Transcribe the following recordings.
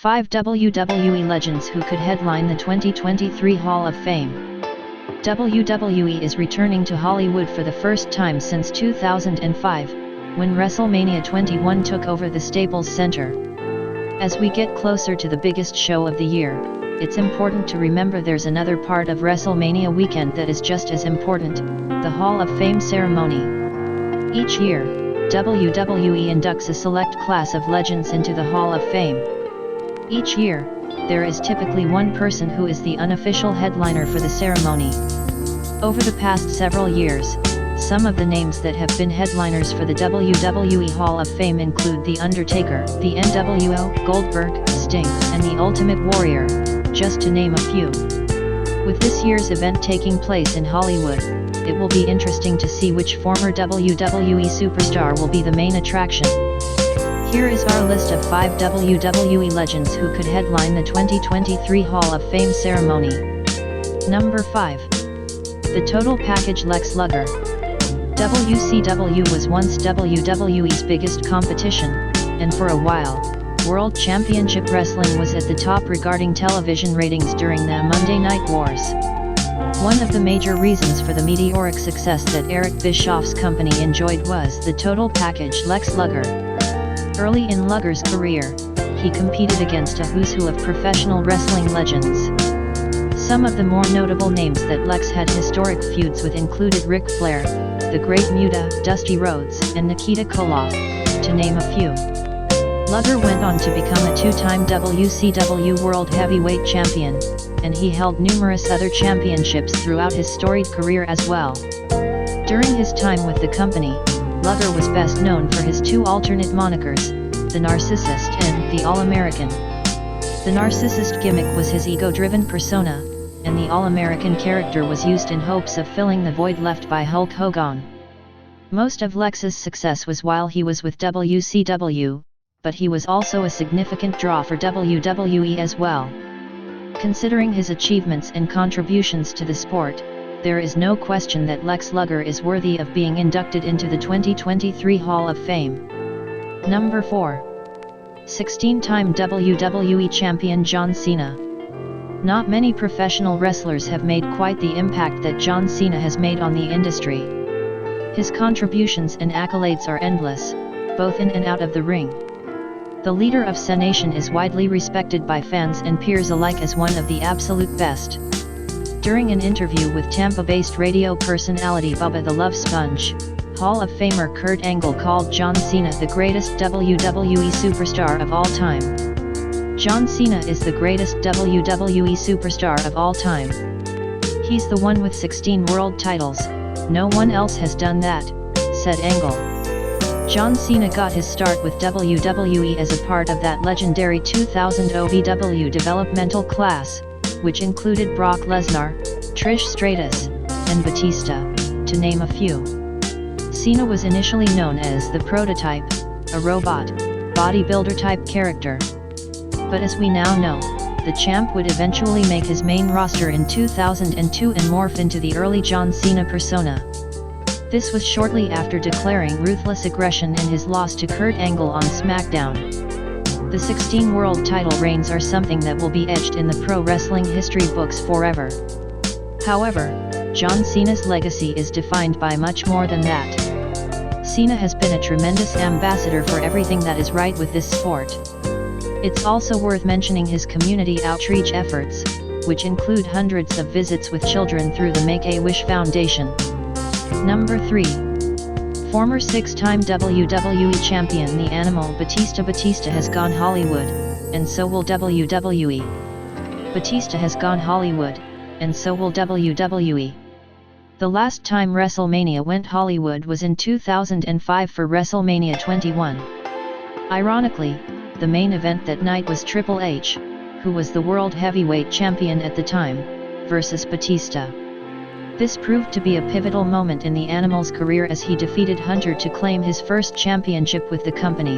5 WWE legends who could headline the 2023 Hall of Fame. WWE is returning to Hollywood for the first time since 2005, when WrestleMania 21 took over the Staples Center. As we get closer to the biggest show of the year, it's important to remember there's another part of WrestleMania weekend that is just as important, the Hall of Fame ceremony. Each year, WWE inducts a select class of legends into the Hall of Fame. Each year, there is typically one person who is the unofficial headliner for the ceremony. Over the past several years, some of the names that have been headliners for the WWE Hall of Fame include The Undertaker, the NWO, Goldberg, Sting, and The Ultimate Warrior, just to name a few. With this year's event taking place in Hollywood, it will be interesting to see which former WWE superstar will be the main attraction. Here is our list of 5 WWE legends who could headline the 2023 Hall of Fame ceremony. Number 5. The Total Package Lex Luger. WCW was once WWE's biggest competition, and for a while, World Championship Wrestling was at the top regarding television ratings during the Monday Night Wars. One of the major reasons for the meteoric success that Eric Bischoff's company enjoyed was the Total Package Lex Luger. Early in Luger's career, he competed against a who's who of professional wrestling legends. Some of the more notable names that Lex had historic feuds with included Ric Flair, the Great Muta, Dusty Rhodes, and Nikita Koloff, to name a few. Luger went on to become a two-time WCW World Heavyweight Champion, and he held numerous other championships throughout his storied career as well. During his time with the company, Luger was best known for his two alternate monikers, the Narcissist and the All-American. The Narcissist gimmick was his ego-driven persona, and the All-American character was used in hopes of filling the void left by Hulk Hogan. Most of Lex's success was while he was with WCW, but he was also a significant draw for WWE as well. Considering his achievements and contributions to the sport, there is no question that Lex Luger is worthy of being inducted into the 2023 Hall of Fame. Number 4. 16-time WWE Champion John Cena. Not many professional wrestlers have made quite the impact that John Cena has made on the industry. His contributions and accolades are endless, both in and out of the ring. The leader of Cena Nation is widely respected by fans and peers alike as one of the absolute best. During an interview with Tampa-based radio personality Bubba the Love Sponge, Hall of Famer Kurt Angle called John Cena the greatest WWE superstar of all time. John Cena is the greatest WWE superstar of all time. He's the one with 16 world titles, no one else has done that, said Angle. John Cena got his start with WWE as a part of that legendary 2000 OVW developmental class, which included Brock Lesnar, Trish Stratus, and Batista, to name a few. Cena was initially known as the Prototype, a robot, bodybuilder-type character. But as we now know, the champ would eventually make his main roster in 2002 and morph into the early John Cena persona. This was shortly after declaring ruthless aggression in his loss to Kurt Angle on SmackDown. The 16 world title reigns are something that will be etched in the pro wrestling history books forever. However, John Cena's legacy is defined by much more than that. Cena has been a tremendous ambassador for everything that is right with this sport. It's also worth mentioning his community outreach efforts, which include hundreds of visits with children through the Make-A-Wish Foundation. Number 3. Former 6-time WWE Champion The Animal Batista has gone Hollywood, and so will WWE. Batista has gone Hollywood, and so will WWE. The last time WrestleMania went Hollywood was in 2005 for WrestleMania 21. Ironically, the main event that night was Triple H, who was the World Heavyweight Champion at the time, versus Batista. This proved to be a pivotal moment in the Animal's career as he defeated Hunter to claim his first championship with the company.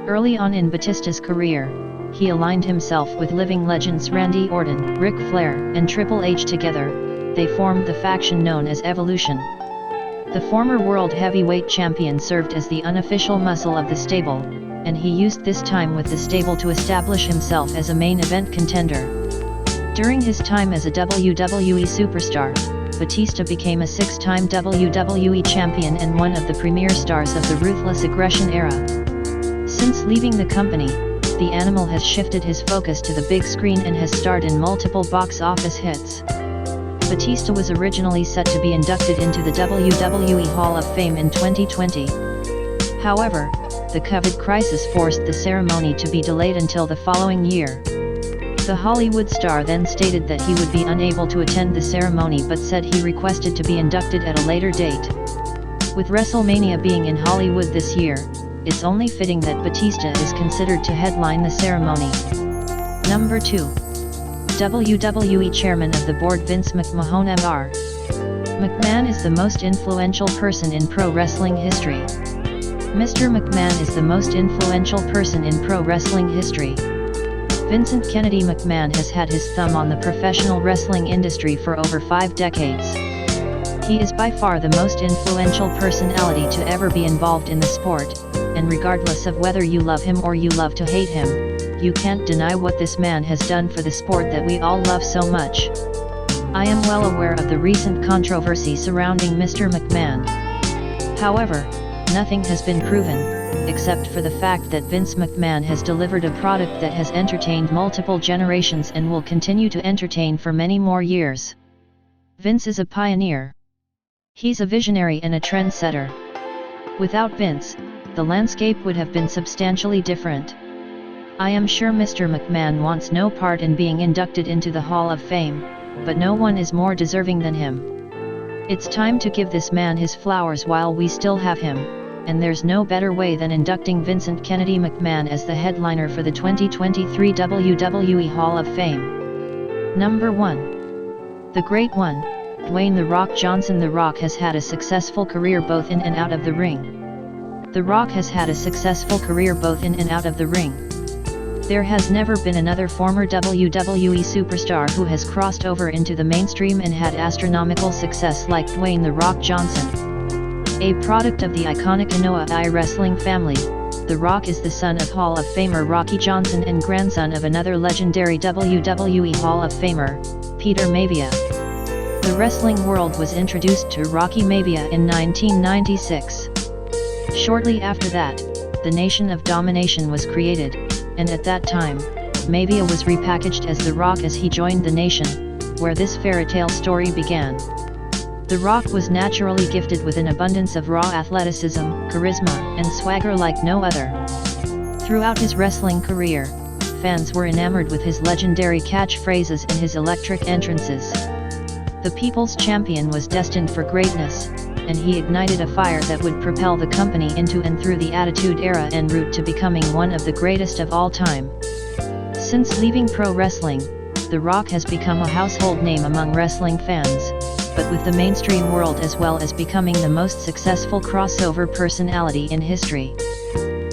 Early on in Batista's career, he aligned himself with living legends Randy Orton, Ric Flair, and Triple H together. They formed the faction known as Evolution. The former World Heavyweight Champion served as the unofficial muscle of the stable, and he used this time with the stable to establish himself as a main event contender. During his time as a WWE superstar, Batista became a 6-time WWE champion and one of the premier stars of the Ruthless Aggression era. Since leaving the company, the Animal has shifted his focus to the big screen and has starred in multiple box office hits. Batista was originally set to be inducted into the WWE Hall of Fame in 2020. However, the COVID crisis forced the ceremony to be delayed until the following year. The Hollywood star then stated that he would be unable to attend the ceremony but said he requested to be inducted at a later date. With WrestleMania being in Hollywood this year, it's only fitting that Batista is considered to headline the ceremony. Number 2. WWE Chairman of the Board Vince McMahon Mr. McMahon is the most influential person in pro wrestling history. Mr. McMahon is the most influential person in pro wrestling history. Vincent Kennedy McMahon has had his thumb on the professional wrestling industry for over 5 decades. He is by far the most influential personality to ever be involved in the sport, and regardless of whether you love him or you love to hate him, you can't deny what this man has done for the sport that we all love so much. I am well aware of the recent controversy surrounding Mr. McMahon. However, nothing has been proven, except for the fact that Vince McMahon has delivered a product that has entertained multiple generations and will continue to entertain for many more years. Vince is a pioneer. He's a visionary and a trendsetter. Without Vince, the landscape would have been substantially different. I am sure Mr. McMahon wants no part in being inducted into the Hall of Fame, but no one is more deserving than him. It's time to give this man his flowers while we still have him, and there's no better way than inducting Vincent Kennedy McMahon as the headliner for the 2023 WWE Hall of Fame. Number 1. The Great One, Dwayne "The Rock" Johnson. The Rock has had a successful career both in and out of the ring. The Rock has had a successful career both in and out of the ring. There has never been another former WWE superstar who has crossed over into the mainstream and had astronomical success like Dwayne "The Rock" Johnson. A product of the iconic Anoa'i wrestling family, The Rock is the son of Hall of Famer Rocky Johnson and grandson of another legendary WWE Hall of Famer, Peter Maivia. The wrestling world was introduced to Rocky Maivia in 1996. Shortly after that, the Nation of Domination was created, and at that time, Maivia was repackaged as The Rock as he joined the Nation, where this fairy tale story began. The Rock was naturally gifted with an abundance of raw athleticism, charisma, and swagger like no other. Throughout his wrestling career, fans were enamored with his legendary catchphrases and his electric entrances. The People's Champion was destined for greatness, and he ignited a fire that would propel the company into and through the Attitude Era en route to becoming one of the greatest of all time. Since leaving pro wrestling, The Rock has become a household name among wrestling fans, but with the mainstream world as well as becoming the most successful crossover personality in history.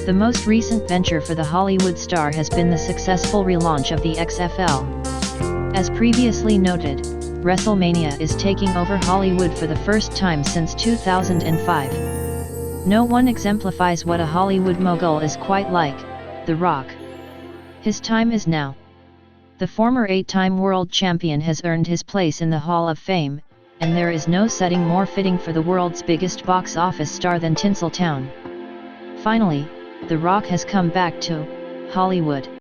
The most recent venture for the Hollywood star has been the successful relaunch of the XFL. As previously noted, WrestleMania is taking over Hollywood for the first time since 2005. No one exemplifies what a Hollywood mogul is quite like The Rock. His time is now. The former 8-time world champion has earned his place in the Hall of Fame, and there is no setting more fitting for the world's biggest box office star than Tinseltown. Finally, The Rock has come back to Hollywood.